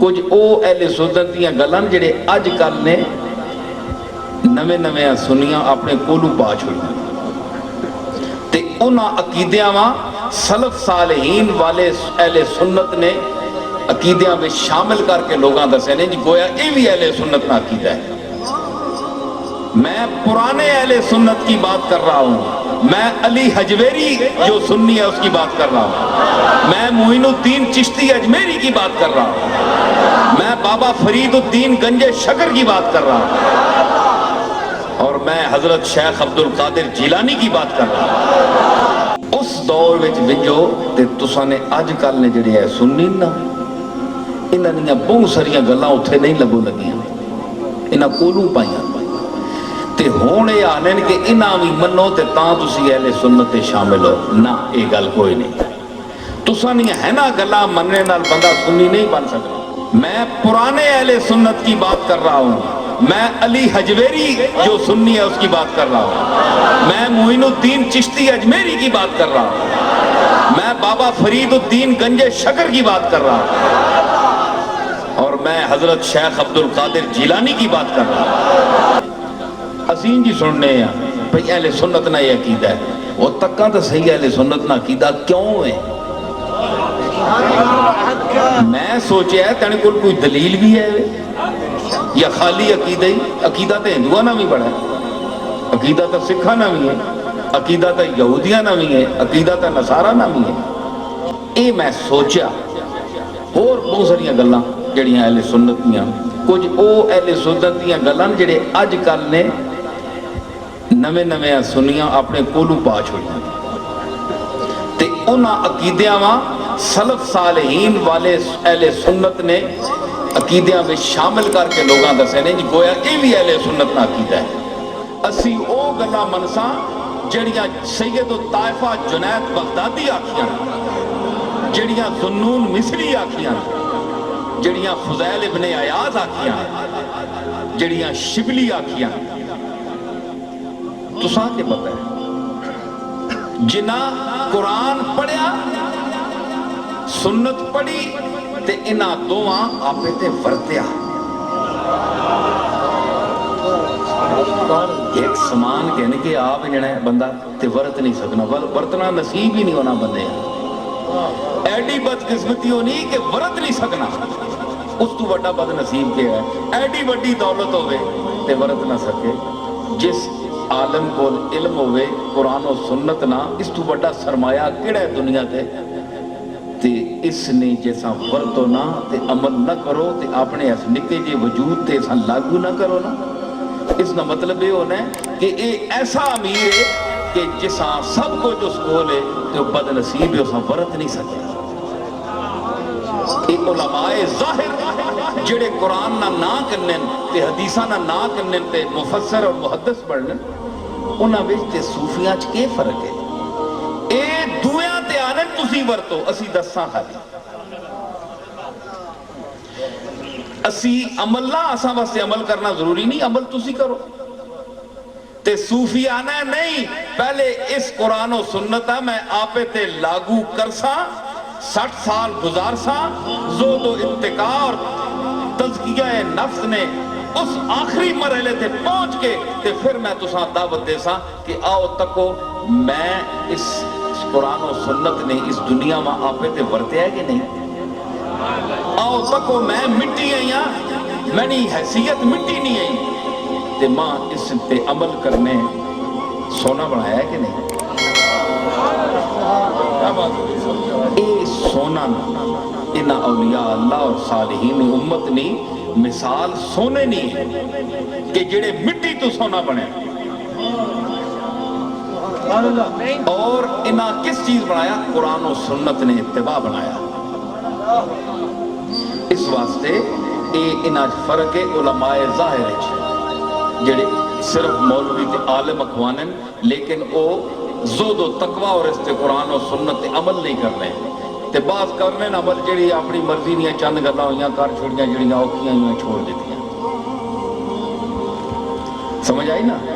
کچھ او اہل سنت دیاں گلاں جڑے اج کل نے نویں نویں سنیاں اپنے کولوں پا چھوڑیاں تے انہاں عقیدیاں واں سلف صالحین والے اہل سنت نے عقیدیاں میں شامل کر کے لوگاں دسے نے جی گویا یہ بھی اہل سنت نہ عقیدہ ہے۔ میں پرانے اہل سنت کی بات کر رہا ہوں، میں علی حجویری جو سنی ہے اس کی بات کر رہا ہوں، میں معین الدین چشتی اجمیری کی بات کر رہا ہوں، میں بابا فرید الدین گنج شکر کی بات کر رہا ہوں، اور میں حضرت شیخ عبد القادر جیلانی کی بات کر رہا ہوں۔ اس دور وچ وجو تے تساں نے اج کل نے جڑے ہے سنی نا انہاں دیاں بہت ساریاں گلاں اتھے نہیں لگو لگیاں، انہاں کولوں پائیاں تے ہون یہ آنے کہ انہاں بھی منو تے تاں تسی اہل سنت شامل ہو، نہ یہ گل کوئی نہیں۔ تساں نہیں ہے نا گلاں مننے نال بندہ سنی نہیں بن سکتا۔ میں پرانے اہل سنت کی بات کر رہا ہوں، میں علی حجویری جو سنی ہے اس کی بات کر رہا ہوں، میں معین الدین چشتی اجمیری کی بات کر رہا ہوں، میں بابا فرید الدین گنج شکر کی بات کر رہا ہوں، اور میں حضرت شیخ عبد القادر جیلانی کی بات کر رہا ہوں۔ اسین جی سننے ہیں بھئی اہل سنت نہ یہ عقیدہ ہے، وہ تکاں تو صحیح اہل سنت نہ عقیدہ کیوں ہے؟ میں سوچے ہے تینے کوئی دلیل بھی ہے یا خالی عقیدہ ہی؟ عقیدہ تو ہندوہ نہ بھی بڑا ہے، عقیدہ تو سکھا نہ بھی ہے، عقیدہ تو یہودیہ نہ بھی ہے، عقیدہ تو نصارہ نہ بھی ہے۔ اے میں سوچیا اور بہت ساریاں گلاں جڑیاں اہل سنت دیاں کچھ او اہل سنت دیاں گلاں جڑے اج کل نے نویں نویں سنیاں اپنے کولوں پا چھوڑیاں تے انہاں عقیدیاں واں سلف صالحین والے اہل سنت نے عقیدیاں میں شامل کر کے لوگاں دسے نے جی گویا یہ بھی اہل سنت نہ عقیدہ ہے۔ اسی او گلاں منساں جڑیاں سید الطائفہ جنید بغدادی آکھیاں، جڑیاں ذنون مصری آکھیاں، جڑیاں فضیل ابن عیاض آکھیاں، جڑیاں شبلی آکھیاں، تساں کے پتہ ہے جنہاں قرآن پڑھیا سنت پڑھی تے انہاں دوہاں آپے تے ورتیا، ایک سامان کہنے کہ آپ جنہیں بندہ تے ورت نہیں سکنا، ورتنا نصیب ہی نہیں ہونا بندے ایڈی بد قسمتی ہونی کہ ورت نہیں سکنا، اس تو بڑا بد نصیب کے ہے۔ ایڈی بڑی دولت ہوئے تے ورت نہ سکے، جس عالم کو علم ہوئے قرآن و سنت نہ اس تو بڑا سرمایہ کیڑا ہے دنیا تے تے اس نے جیسا ورتو نہ تے عمل نہ کرو تے اپنے اس نکے جے وجود تے ایسا لاگو نہ کرو نا، اس کا مطلب یہ ہونا ہے کہ یہ ایسا امیر ہے کہ جسا سب کو جو سکول ہے تو بد نصیب ہے اسا ورت نہیں سکے۔ ایک علماء ظاہر جڑے قرآن نہ کرنن تے حدیثہ نہ کرنن تے مفسر اور محدث پڑھنن انہاں وچ تے صوفیاں چ کے فرق ہے؟ اے دویاں تے آنن تسی ورتو اسی دساں خالی اسی عمل نہ اساں واسطے عمل کرنا ضروری نہیں، عمل تسی کرو تے صوفی آنا ہے نہیں پہلے اس قرآن و سنت میں آپے تے لاگو کرسا 60 سال گزارسا زود و اتقاء اور تزکیہ نفس نے اس آخری مرحلے تے پہنچ کے تے پھر میں تساں دعوت دے سا کہ آؤ تکو میں اس قرآن و سنت نے اس دنیا میں آپے تے ورتے ہے کہ نہیں؟ آؤ تکو میں مٹی آئیاں میں نہیں حیثیت مٹی نہیں آئی تے ماں اس تے عمل کرنے سونا بنایا ہے کہ نہیں؟ اے سونا انہا اولیاء اللہ اور صالحین امت نہیں مثال سونے نہیں ہے کہ جڑے مٹی تو سونا بنے اور انہا کس چیز بنایا؟ قرآن و سنت نے اتباع بنایا۔ اس واسطے انہا فرق علماء ظاہر ہے جڑے صرف مولوی تے عالم اخوانن لیکن او زود و تقوی اور اس تے قرآن و سنت تے عمل نہیں کرنے تے بعض کرنے عمل جڑی اپنی مرضی نہیں چند گلاں ہویاں کر چھوڑیاں جڑیاں اوکھیاں ہویاں چھوڑ دیتیاں۔ سمجھ آئی نا؟